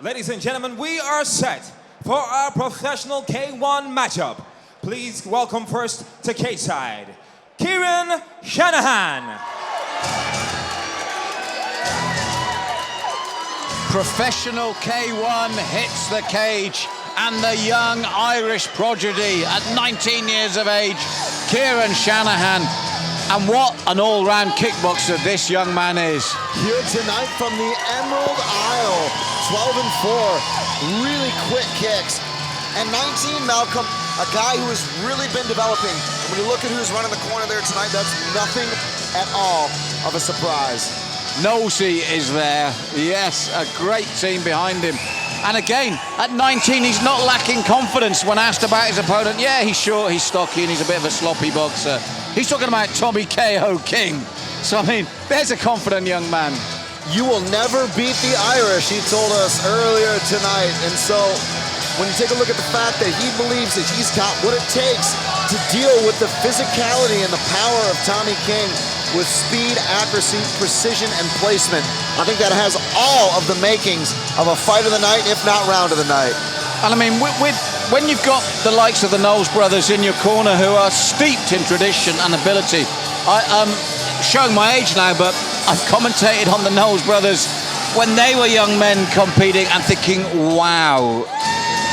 Ladies and gentlemen, we are set for our professional K1 matchup. Please welcome first to K-side, Ciarain Shanahan. Professional K1 hits the cage, and the young Irish prodigy at 19 years of age, Ciarain Shanahan. And what an all-round kickboxer this young man is. Here tonight from the Emerald Isle, 12-4, really quick kicks. And 19, Malcolm, a guy who has really been developing. And when you look at who's running the corner there tonight, that's nothing at all of a surprise. Nosey is there. Yes, a great team behind him. And again, at 19, he's not lacking confidence when asked about his opponent. Yeah, he's short, he's stocky, and he's a bit of a sloppy boxer. He's talking about Tommy K.O. King. So, I mean, there's a confident young man. You will never beat the Irish, he told us earlier tonight. And so, when you take a look at the fact that he believes that he's got what it takes to deal with the physicality and the power of Tommy King with speed, accuracy, precision, and placement, I think that has all of the makings of a fight of the night, if not round of the night. And I mean, when you've got the likes of the Knowles brothers in your corner who are steeped in tradition and ability, I'm showing my age now, but I've commentated on the Knowles brothers when they were young men competing and thinking, wow,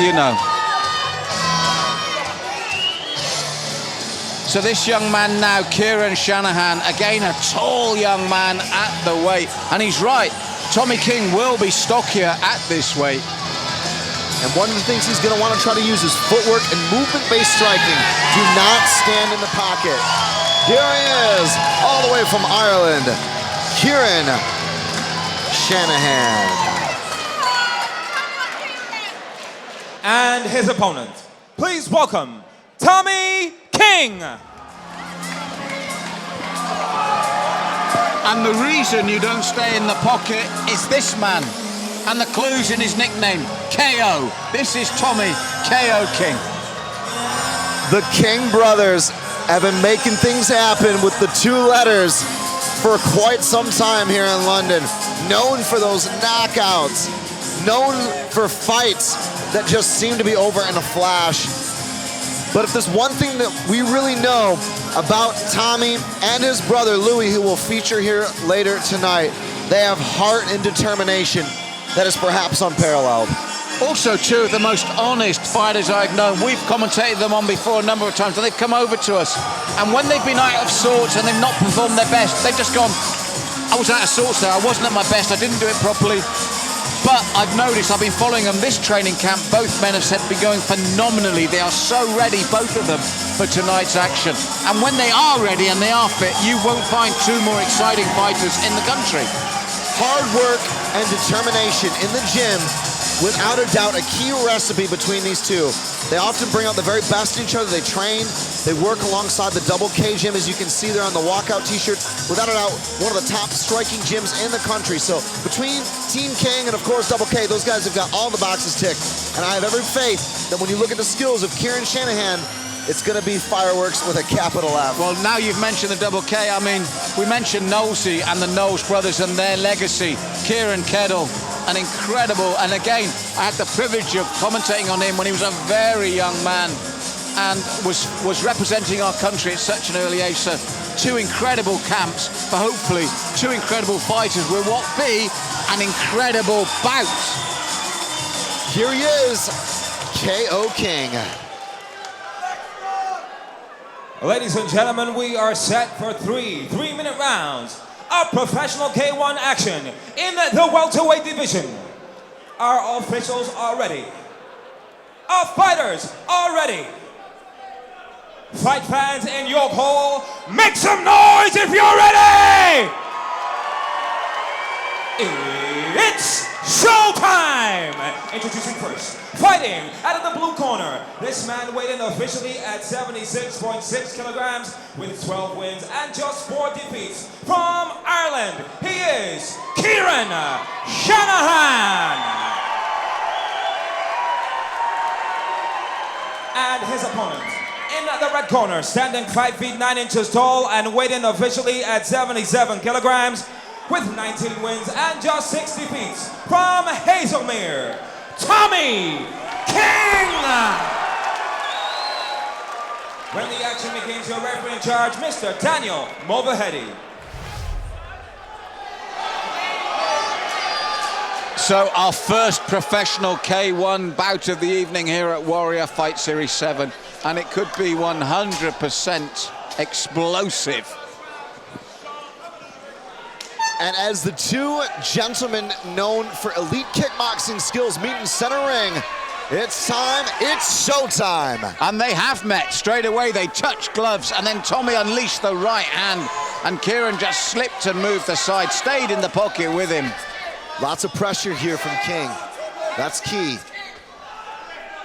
you know. So this young man now, Ciarain Shanahan, again a tall young man at the weight. And he's right, Tommy King will be stockier at this weight. And one of the things he's going to want to try to use is footwork and movement-based striking. Do not stand in the pocket. Here he is, all the way from Ireland, Ciarain Shanahan. And his opponent, please welcome Tommy King. And the reason you don't stay in the pocket is this man. And the clue's in his nickname, KO. This is Tommy K.O. King. The King brothers have been making things happen with the two letters for quite some time here in London. Known for those knockouts, known for fights that just seem to be over in a flash. But if there's one thing that we really know about Tommy and his brother Louis, who will feature here later tonight, they have heart and determination that is perhaps unparalleled. Also, two of the most honest fighters I've known. We've commentated them on before a number of times, and they've come over to us. And when they've been out of sorts and they've not performed their best, they've just gone, I was out of sorts there, I wasn't at my best, I didn't do it properly. But I've noticed, I've been following them this training camp, both men have said to be going phenomenally. They are so ready, both of them, for tonight's action. And when they are ready and they are fit, you won't find two more exciting fighters in the country. Hard work and determination in the gym, without a doubt, a key recipe between these two. They often bring out the very best in each other. They train, they work alongside the Double K gym, as you can see there on the walkout t-shirts. Without a doubt, one of the top striking gyms in the country. So between Team King and, of course, Double K, those guys have got all the boxes ticked. And I have every faith that when you look at the skills of Ciarain Shanahan, it's going to be fireworks with a capital F. Well, now you've mentioned the Double K, I mean, we mentioned Nosey and the Knowles brothers and their legacy. Kieran Kettle, an incredible, and again, I had the privilege of commentating on him when he was a very young man and was representing our country at such an early age. So, two incredible camps for hopefully two incredible fighters with what be an incredible bout. Here he is, K.O. King. Ladies and gentlemen, we are set for three-minute rounds of professional K1 action in the welterweight division. Our officials are ready. Our fighters are ready. Fight fans in York Hall, make some noise if you're ready! It's showtime! Introducing first, fighting out of the blue corner. This man weighed in officially at 76.6 kilograms with 12 wins and just 4 defeats. From Ireland, he is Ciarain Shanahan! And his opponent, in the red corner, standing 5 feet 9 inches tall and weighed in officially at 77 kilograms with 19 wins and just 6 defeats, from Hazelmere, Tommy King. When the action begins, your referee in charge, Mr. Daniel Mulvahedi. So our first professional K1 bout of the evening here at Warrior Fight Series 7, and it could be 100% explosive. And as the two gentlemen known for elite kickboxing skills meet in center ring, it's time, it's showtime. And they have met straight away. They touched gloves, and then Tommy unleashed the right hand, and Ciarain just slipped and moved aside, stayed in the pocket with him. Lots of pressure here from King. That's key.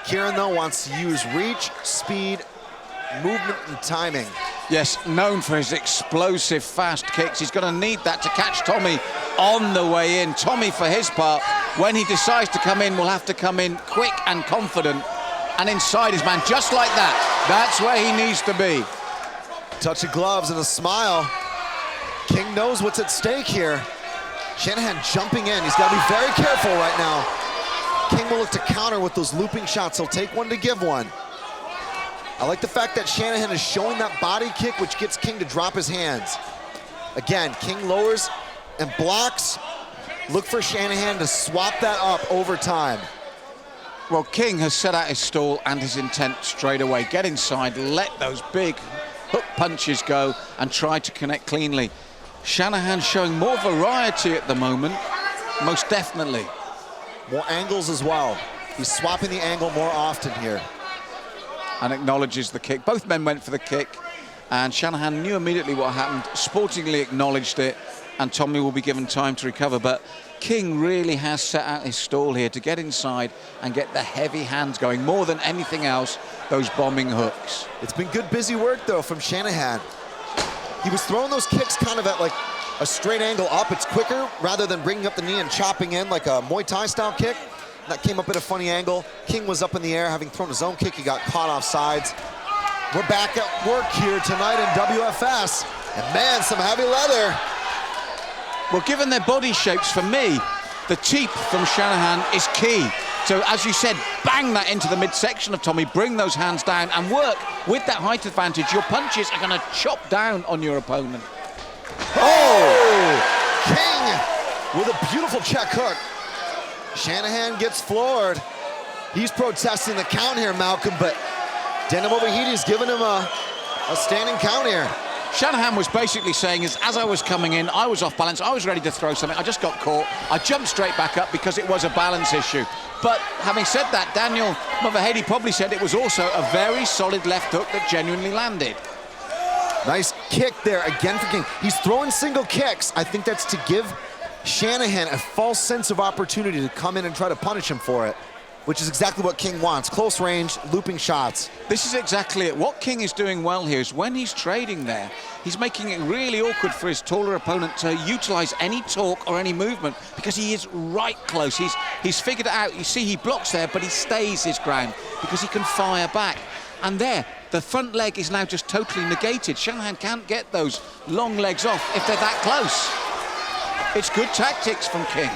Ciarain, though, wants to use reach, speed, movement, and timing. Yes, known for his explosive fast kicks. He's going to need that to catch Tommy on the way in. Tommy, for his part, when he decides to come in, will have to come in quick and confident and inside his man, just like that. That's where he needs to be. Touch of gloves and a smile. King knows what's at stake here. Shanahan jumping in. He's got to be very careful right now. King will look to counter with those looping shots. He'll take one to give one. I like the fact that Shanahan is showing that body kick, which gets King to drop his hands. Again, King lowers and blocks. Look for Shanahan to swap that up over time. Well, King has set out his stall and his intent straight away. Get inside, let those big hook punches go, and try to connect cleanly. Shanahan showing more variety at the moment, most definitely. More angles as well. He's swapping the angle more often here. And acknowledges the kick. Both men went for the kick, and Shanahan knew immediately what happened, sportingly acknowledged it, and Tommy will be given time to recover. But King really has set out his stall here to get inside and get the heavy hands going. More than anything else, those bombing hooks. It's been good, busy work, though, from Shanahan. He was throwing those kicks kind of at like a straight angle up. It's quicker rather than bringing up the knee and chopping in like a Muay Thai style kick. That came up at a funny angle. King was up in the air, having thrown his own kick. He got caught off sides. We're back at work here tonight in WFS. And man, some heavy leather. Well, given their body shapes, for me, the teep from Shanahan is key. So, as you said, bang that into the midsection of Tommy, bring those hands down and work with that height advantage. Your punches are going to chop down on your opponent. Oh! King with a beautiful check hook. Shanahan gets floored. He's protesting the count here, Malcolm, but Daniel Mulvahedi's giving him a standing count here. Shanahan was basically saying, as I was coming in, I was off balance, I was ready to throw something, I just got caught, I jumped straight back up because it was a balance issue. But having said that, Daniel Mulvahedi probably said it was also a very solid left hook that genuinely landed. Nice kick there again for King. He's throwing single kicks. I think that's to give Shanahan a false sense of opportunity to come in and try to punish him for it, which is exactly what King wants. Close range, looping shots. This is exactly it. What King is doing well here is when he's trading there, he's making it really awkward for his taller opponent to utilize any torque or any movement because he is right close. He's figured it out. You see, he blocks there, but he stays his ground because he can fire back. And there, the front leg is now just totally negated. Shanahan can't get those long legs off if they're that close. It's good tactics from King.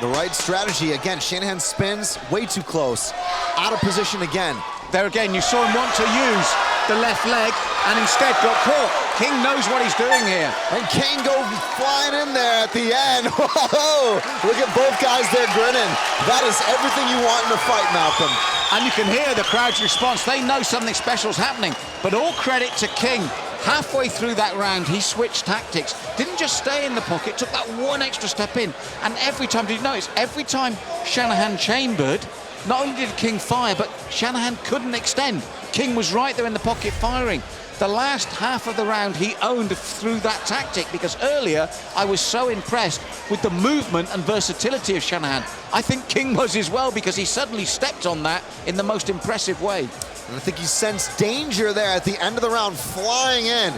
The right strategy. Again, Shanahan spins way too close. Out of position again. There again, you saw him want to use the left leg and instead got caught. King knows what he's doing here. And King goes flying in there at the end. Whoa! Look at both guys there grinning. That is everything you want in a fight, Malcolm. And you can hear the crowd's response. They know something special is happening. But all credit to King. Halfway through that round, he switched tactics. Didn't just stay in the pocket, took that one extra step in. And every time, did you notice, every time Shanahan chambered, not only did King fire, but Shanahan couldn't extend. King was right there in the pocket firing. The last half of the round, he owned through that tactic because earlier, I was so impressed with the movement and versatility of Shanahan. I think King was as well because he suddenly stepped on that in the most impressive way. And I think he sensed danger there at the end of the round, flying in.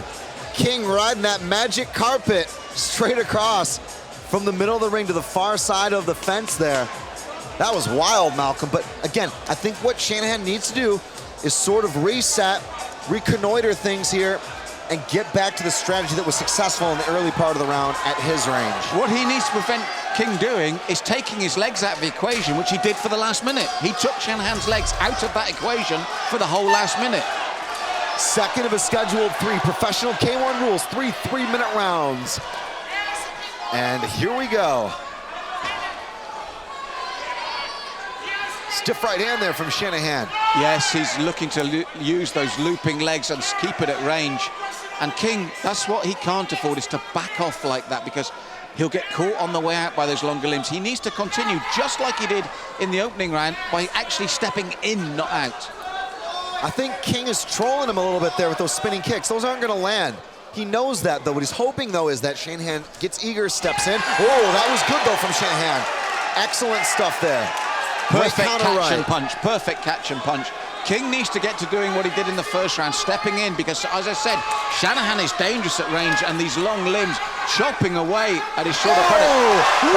King riding that magic carpet straight across from the middle of the ring to the far side of the fence there. That was wild, Malcolm. But again, I think what Shanahan needs to do is sort of reset, reconnoiter things here, and get back to the strategy that was successful in the early part of the round at his range. What he needs to prevent King doing is taking his legs out of the equation, which he did for the last minute. He took Shanahan's legs out of that equation for the whole last minute. Second of a scheduled 3 professional K1 rules, 3 3-minute rounds. And here we go. Stiff right hand there from Shanahan. Yes, he's looking to use those looping legs and keep it at range. And King, that's what he can't afford, is to back off like that, because he'll get caught on the way out by those longer limbs. He needs to continue, just like he did in the opening round, by actually stepping in, not out. I think King is trolling him a little bit there with those spinning kicks. Those aren't going to land. He knows that, though. What he's hoping, though, is that Shanahan gets eager, steps in. Oh, that was good, though, from Shanahan. Excellent stuff there. Perfect catch and punch. Perfect catch and punch. King needs to get to doing what he did in the first round, stepping in, because, as I said, Shanahan is dangerous at range, and these long limbs chopping away at his shoulder. Whoa!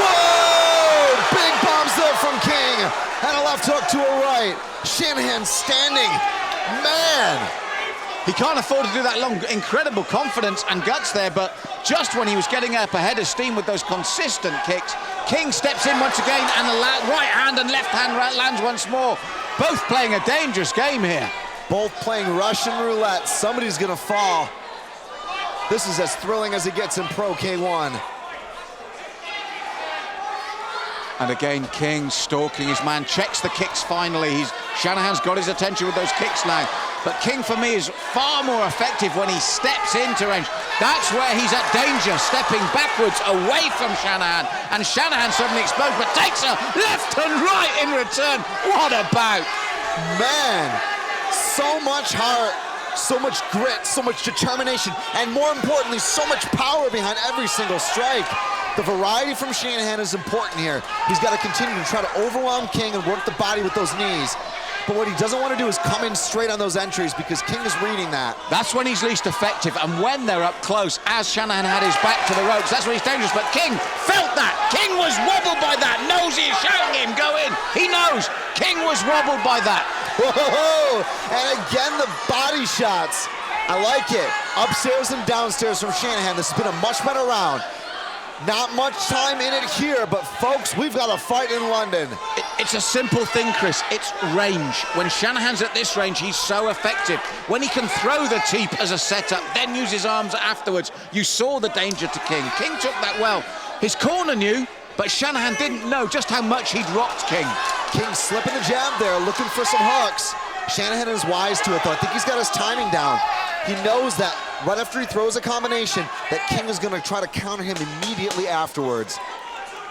Big bombs there from King. And a left hook to a right. Shanahan standing. Man! He can't afford to do that long. Incredible confidence and guts there, but just when he was getting up ahead of steam with those consistent kicks, King steps in once again, and the right hand and left hand lands once more. Both playing a dangerous game here. Both playing Russian roulette. Somebody's gonna fall. This is as thrilling as it gets in Pro K1. And again, King stalking his man, checks the kicks finally. Shanahan's got his attention with those kicks now. But King, for me, is far more effective when he steps into range. That's where he's at danger, stepping backwards away from Shanahan. And Shanahan suddenly explodes, but takes a left and right in return. What a bout. Man, so much heart, so much grit, so much determination, and more importantly, so much power behind every single strike. The variety from Shanahan is important here. He's got to continue to try to overwhelm King and work the body with those knees. But what he doesn't want to do is come in straight on those entries, because King is reading that. That's when he's least effective, and when they're up close, as Shanahan had his back to the ropes, that's when he's dangerous. But King felt that. King was wobbled by that. Knows he's showing him, go in. He knows. King was wobbled by that. Whoa! And again, the body shots. I like it. Upstairs and downstairs from Shanahan. This has been a much better round. Not much time in it here, but folks, we've got a fight in London. It's a simple thing, Chris. It's range. When Shanahan's at this range, he's so effective. When he can throw the teep as a setup, then use his arms afterwards. You saw the danger to King. King took that well. His corner knew, but Shanahan didn't know just how much he'd rocked King. King slipping the jab there, looking for some hooks. Shanahan is wise to it, though. I think he's got his timing down. He knows that right after he throws a combination, that King is going to try to counter him immediately afterwards.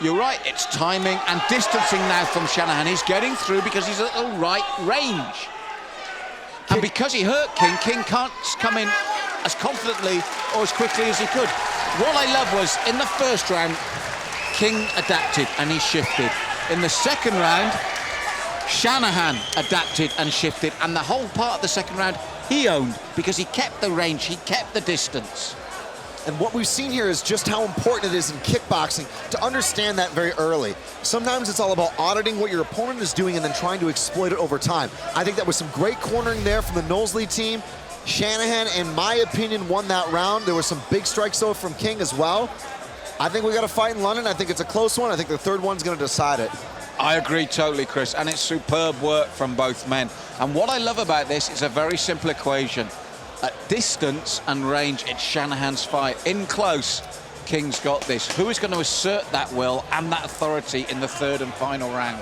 You're right, it's timing and distancing now from Shanahan. He's getting through because he's at the right range. And because he hurt King, King can't come in as confidently or as quickly as he could. What I love was, in the first round, King adapted and he shifted. In the second round, Shanahan adapted and shifted, and the whole part of the second round he owned, because he kept the range, he kept the distance. And what we've seen here is just how important it is in kickboxing to understand that very early. Sometimes it's all about auditing what your opponent is doing and then trying to exploit it over time. I think that was some great cornering there from the Knowsley team. Shanahan, in my opinion, won that round. There were some big strikes, though, from King as well. I think we got a fight in London. I think it's a close one. I think the third one's going to decide it. I agree totally, Chris, and it's superb work from both men. And what I love about this is a very simple equation. At distance and range, it's Shanahan's fight. In close, King's got this. Who is going to assert that will and that authority in the third and final round?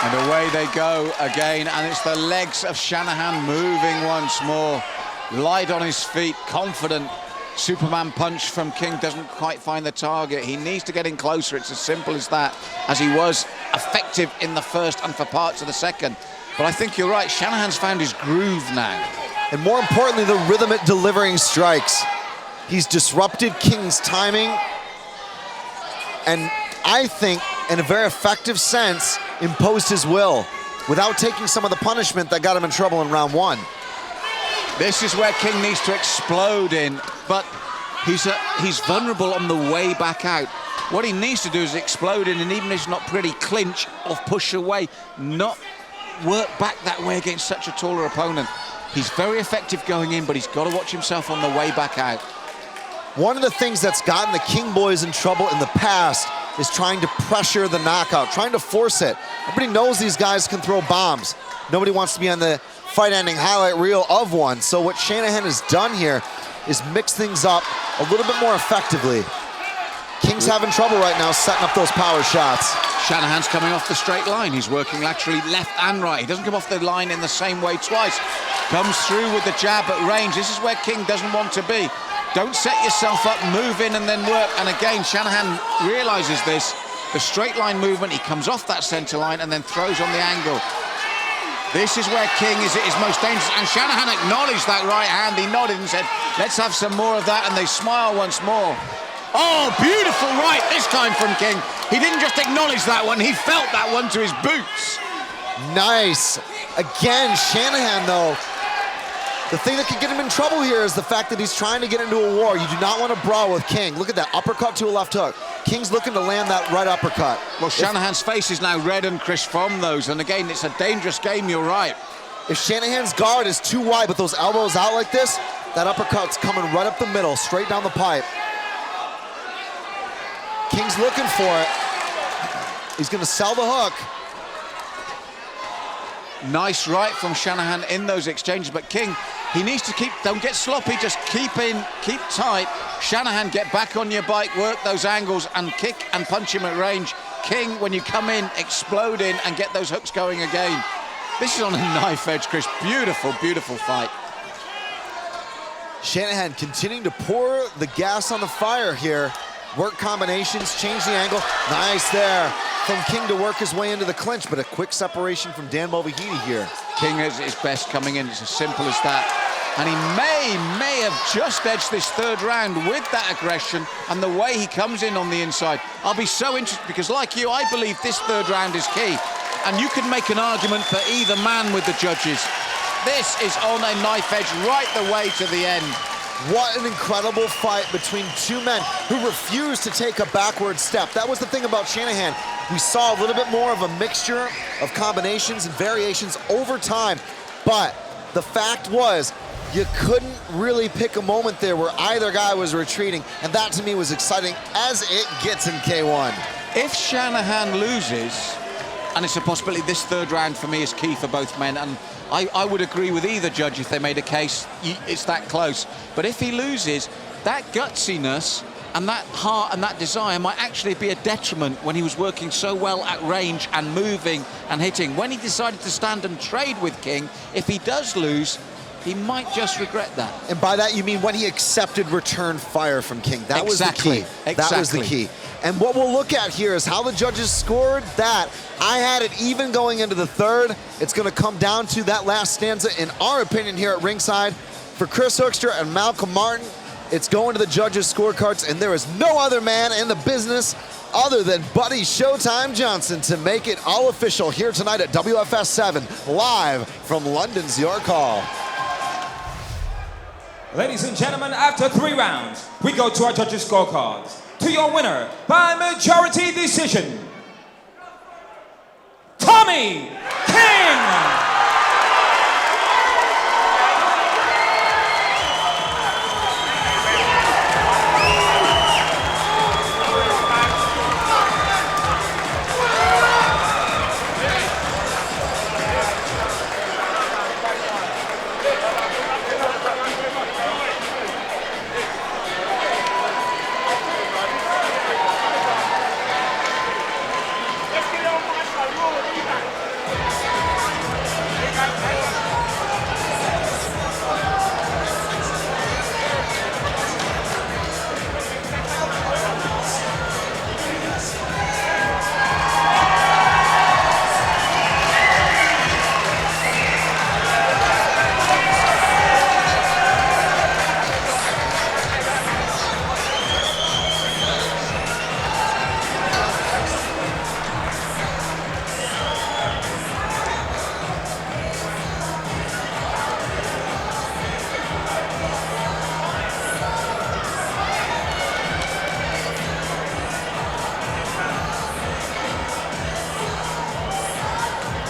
And away they go again, and it's the legs of Shanahan moving once more. Light on his feet, confident. Superman punch from King doesn't quite find the target. He needs to get in closer. It's as simple as that, as he was effective in the first and for parts of the second. But I think you're right, Shanahan's found his groove now. And more importantly, the rhythm at delivering strikes. He's disrupted King's timing, and I think, in a very effective sense, imposed his will. without taking some of the punishment that got him in trouble in round 1. This is where King needs to explode in, but he's vulnerable on the way back out. What he needs to do is explode in, and even if it's not pretty, clinch or push away, not work back that way against such a taller opponent. He's very effective going in, but he's got to watch himself on the way back out. One of the things that's gotten the King boys in trouble in the past is trying to pressure the knockout, trying to force it. Everybody knows these guys can throw bombs. Nobody wants to be on the fight-ending highlight reel of one. So what Shanahan has done here is mix things up a little bit more effectively. King's having trouble right now setting up those power shots. Shanahan's coming off the straight line. He's working laterally left and right. He doesn't come off the line in the same way twice. Comes through with the jab at range. This is where King doesn't want to be. Don't set yourself up, move in and then work. And again, Shanahan realizes this. The straight line movement, he comes off that center line and then throws on the angle. This is where King is at his most dangerous. And Shanahan acknowledged that right hand. He nodded and said, let's have some more of that. And they smile once more. Oh, beautiful right this time from King. He didn't just acknowledge that one, he felt that one to his boots. Nice. Again, Shanahan, though, the thing that could get him in trouble here is the fact that he's trying to get into a war. You do not want to brawl with King. Look at that uppercut to a left hook. King's looking to land that right uppercut. Well, Shanahan's face is now red and crisp from those, and again, it's a dangerous game, you're right. If Shanahan's guard is too wide with those elbows out like this, that uppercut's coming right up the middle, straight down the pipe. King's looking for it. He's going to sell the hook. Nice right from Shanahan in those exchanges, but King, he needs to don't get sloppy, just keep in, keep tight. Shanahan, get back on your bike, work those angles and kick and punch him at range. King, when you come in, explode in and get those hooks going again. This is on a knife edge, Chris. Beautiful, beautiful fight. Shanahan continuing to pour the gas on the fire here. Work combinations, change the angle. Nice there from King to work his way into the clinch, but a quick separation from Dan Mulvahidi here. King is his best coming in, it's as simple as that. And he may have just edged this third round with that aggression and the way he comes in on the inside. I'll be so interested because, like you, I believe this third round is key. And you can make an argument for either man with the judges. This is on a knife edge right the way to the end. What an incredible fight between two men who refused to take a backward step. That was the thing about Shanahan. We saw a little bit more of a mixture of combinations and variations over time, but the fact was, you couldn't really pick a moment there where either guy was retreating, and that to me was exciting as it gets in K1. If Shanahan loses, and it's a possibility, this third round for me is key for both men, and I would agree with either judge if they made a case, it's that close. But if he loses, that gutsiness and that heart and that desire might actually be a detriment when he was working so well at range and moving and hitting. When he decided to stand and trade with King, if he does lose, he might just regret that. And by that you mean when he accepted return fire from King. That was the key. That was the key. And what we'll look at here is how the judges scored that. I had it even going into the third. It's going to come down to that last stanza, in our opinion, here at ringside. For Chris Hoekstra and Malcolm Martin, it's going to the judges' scorecards, and there is no other man in the business other than Buddy Showtime Johnson to make it all official here tonight at WFS 7, live from London's York Hall. Ladies and gentlemen, after 3 rounds, we go to our judges' scorecards. To your winner by majority decision, Tommy